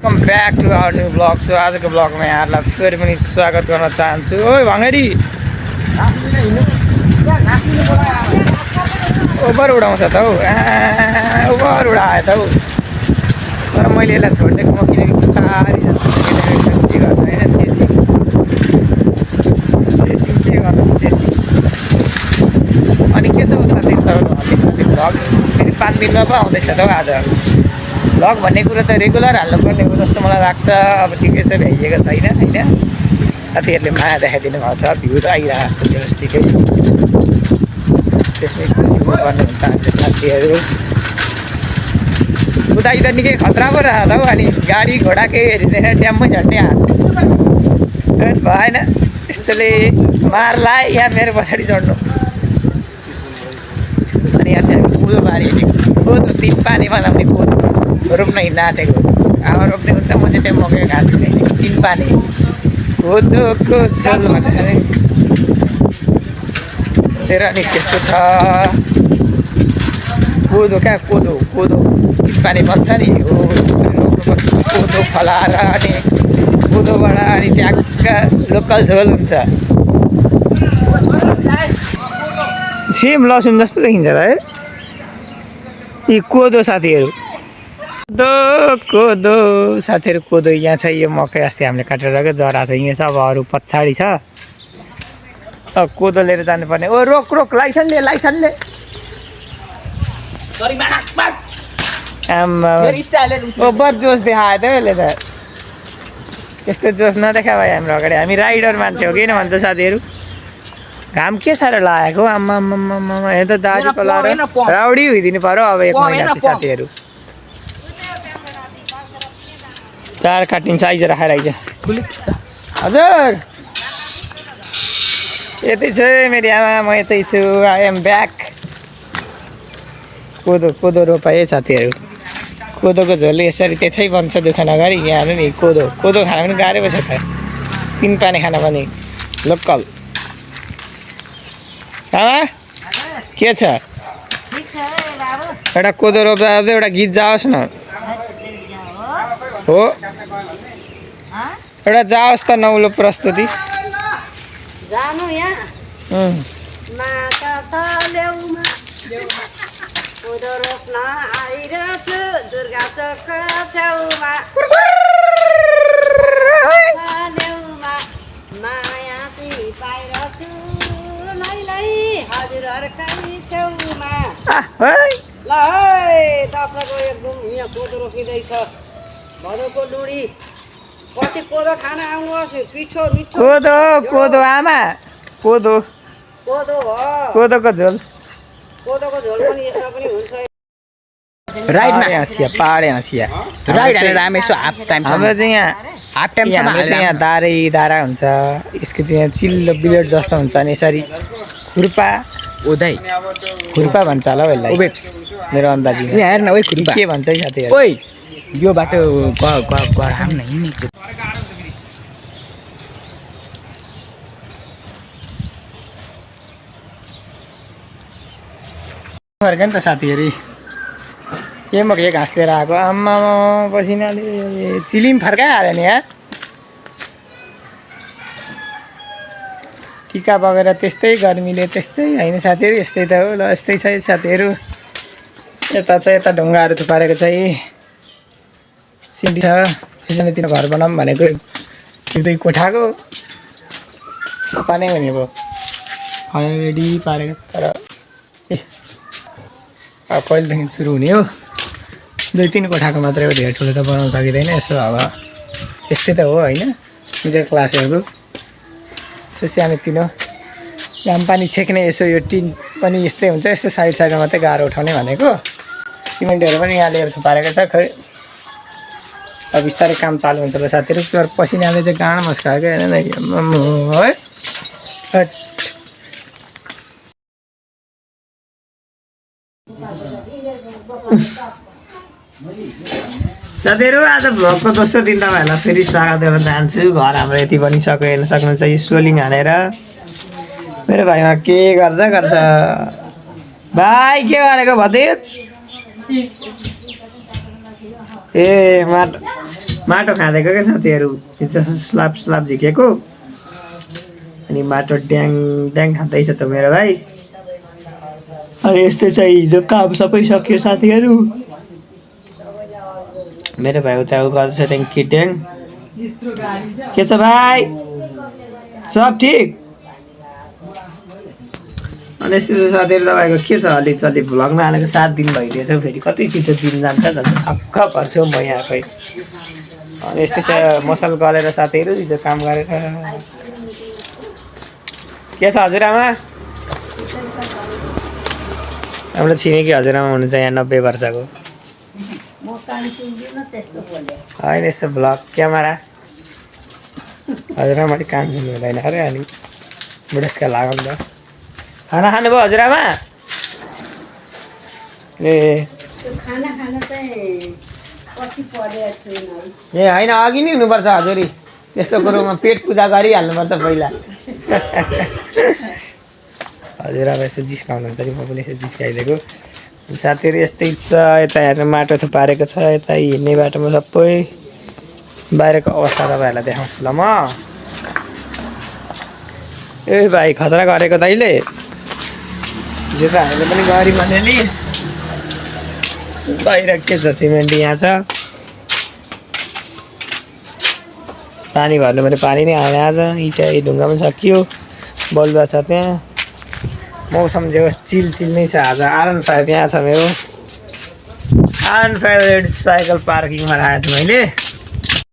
Welcome back to our new blog. सो आजको ब्लगमा यहाँहरूलाई फेरि पनि स्वागत गर्न चाहन्छु। ओइ भङ्गेरी ओभर उडाउँछ त हौ, ओभर उडायो त हौ। तर मैले यसलाई छोडिदिएको म, किनकि बिस्तारै जान्छ के गर्नु होइन। चेसिङ के गर्नु चेसिङ। अनि के छ साथी तपाईँको ब्लग फेरि 5 दिनमा पो आउँदैछ त हौ। आज भ्लग भन्ने कुरो त रेगुलर हाल्नुपर्ने हो जस्तो मलाई लाग्छ। अब ठिकै छ, भ्याइएको छैन होइन। साथीहरूले माया देखाइदिनु भएको छ, भ्यू त आइरहेको छ, ठिकै छ। त्यसमै खुसी गर्नुहुन्छ हाम्रो साथीहरू। उता त निकै खतरा पो रहेछ हौ। अनि गाडी घोडा केही हेरिँदैन, ट्याम्मै झट्टै हात भएन। यस्तोले मार्ला यहाँ मेरो पछाडि चढ्नु। अनि यहाँ चाहिँ कोदो बारी कोदो 3 पानीमा लाउने कोदो रोप्न हिँड्न आँटेको। आमा रोप्ने हुन्छ, म चाहिँ त्यो मकै घाँस दिने 3 पानी कोदोको झोल भनेर तेरो अनि त्यस्तो छ। कोदो क्या कोदो 3 पानी बन्छ नि हो, रोप्नुपर्छ कोदो फलाएर। अनि कोदोबाट अनि ट्याक्का लोकल झोल हुन्छ। सेम लसुन जस्तो देखिन्छ त है यी कोदो साथीहरू। कोदो साथीहरू, कोदो यहाँ छ। यो मकै अस्ति हामीले काटेर गएको जरा छ यहाँ छ। अब अरू पछाडि छ। कोदो लिएर जानुपर्ने। ओ रोक रोक, लाइसेन्सले ओभर जोस देखायो त यसले त। यस्तो जोस नदेखा भाइ हाम्रो अगाडि। हामी राइडर मान्छे हो, किन भन्छ साथीहरू। घाम के साह्रो लागेको आम्मा यहाँ त दाजु पलाएर राउडी हुइदिनु पर्यो अब 1 महिना साथीहरू। चार काटिन्छ आइज राखेर आइज। हजुर यतै छु मेरो आमा, म यतै छु। I am back. कोदो रोपाएँ साथीहरू। कोदोको झोल यसरी त्यसै बन्छ, दुःख नगरी। यहाँ हेर्नु नि कोदो खान पनि गाह्रै पो छ त। 3 पानी खान पनि लोकल। आमा के छ? एउटा कोदो रोप्दा एउटा गीत जाओस् न हो, एउटा जाओस् त नौलो प्रस्तुति जानु यहाँ माछा छ ल्याउमा कोदो रोप्न आइरहेछु दुर्गा चोक छेउमा ल्याउमा माया ती पाइरहेछु लै हजुरहरूकै छेउमा। ल है दर्शकको एकदम यहाँ कोदो रोपिँदैछ। भदौको लुडी पछि कोदो खान आउनुहोस्। पिठो मिठो कोदो आमा कोदो हो, कोदोको झोल पनि यसमा पनि हुन्छ। राइडमा पाहाडे हाँसिया राइड हालेर हामी यसो हाफ टाइम हाम्रो चाहिँ यहाँ हाफ टाइमसम्म यहाँ दारा हुन्छ। यसको चाहिँ यहाँ चिल्लो बिलेट जस्तो हुन्छ। अनि यसरी खुर्पा भन्छ होला हौ यसलाई, मेरो अन्दाजी। यहाँ हेर्न ओइ खुर्पा के भन्छ है साथीहरू। ओइ यो बाटो गराम न हिँड्ने फर्क्यो नि त साथीहरू। के म के घाँस लिएर आएको आम्मा पसिनाले चिलिम फर्काइहाल्यो नि यहाँ। टिका बगेर त्यस्तै गर्मीले त्यस्तै होइन साथीहरू, यस्तै त हो। ल यस्तै छ साथीहरू। यता चाहिँ यता ढुङ्गाहरू थुपारेको चाहिँ सिडी छ। सानोतिनो घर बनाऊँ भनेको दुई कोठाको पानै भनेको रेडी पारेको। तर अब कहिलेदेखि सुरु हुने हो। 2-3 कोठाको मात्रै हो, धेरै ठुलो त बनाउन सकिँदैन। यसो अब यस्तै त हो होइन, मिडल क्लासहरूको। यसो सानोतिनो घाम पानी छेक्ने यसो यो टिन पनि यस्तै हुन्छ। यस्तो साइडमा मात्रै गाह्रो उठाउने भनेको। सिमेन्टहरू पनि यहाँ लिएर थुपारेको छ। खै अब बिस्तारै काम चालु हुन्छ होला साथीहरू। तर पसिनाले चाहिँ गाँड मस्काएको हेर्नु है। साथीहरू आज भ्लगको दोस्रो दिन तपाईँहरूलाई फेरि स्वागत गर्न चाहन्छु। घर हाम्रो यति बनिसक्यो, हेर्न सक्नुहुन्छ। यो सोलिङ हानेर मेरो भाइमा के गर्छ भाइ, के गरेको भतिज? ए माटो खाँदैको क्या साथीहरू स्लाब स्लाब झिकेको अनि माटो ड्याङ ड्याङ खाँदैछ त मेरो भाइ अनि यस्तै चाहिँ हिजो काम सबै सक्यो साथीहरू मेरो भाइ उता गर्दैछ ट्याङ्की ड्याङ के छ भाइ सब ठिक अनि यस्तो साथीहरू तपाईँको के छ अलिचलि भ्लगमा हालेको 7 दिन भइदिएछ फेरि कति छिटो दिन जान्छ झन् छक्क पर्छु म यहाँकै अनि यस्तै छ मसल गलेर साथीहरू हिजो काम गरेर के छ हजुरआमा हाम्रो छिमेकी हजुरआमा हुनुहुन्छ यहाँ 90 वर्षको होइन यस्तो भ्लग क्यामेरा हजुरआमाले काम सुन्नु हुँदैन अरे अनि बुढेसका लागौँ त खाना खानुभयो हजुरआमा ए खाना खान चाहिँ पछि परेको छुइनँ ए होइन अघि नै हुनुपर्छ हजुरी यस्तो कुरोमा पेट पूजा गरिहाल्नुपर्छ पहिला हजुरआमा यस्तो जिस्काउनुहुन्छ नि म पनि यस्तो जिस्काइदिएको साथीहरू यस्तै छ यता हेर्नु माटो थुपारेको छ यता हिँड्ने बाटोमा सबै बाहिरको अवस्था तपाईँहरूलाई देखाउँछु ल म ए भाइ खतरा गरेको तैँले यो त हामीले पनि गऱ्यौँ भने नि बाहिर के छ सिमेन्ट यहाँ छ पानी भर्नु भने पानी नै आएन आज इँटा ढुङ्गा पनि सकियो बलुवा छ त्यहाँ मौसम जे होस् चिल चिल नै छ आज R15 यहाँ छ मेरो R15 साइकल पार्किङमा राखेको छु मैले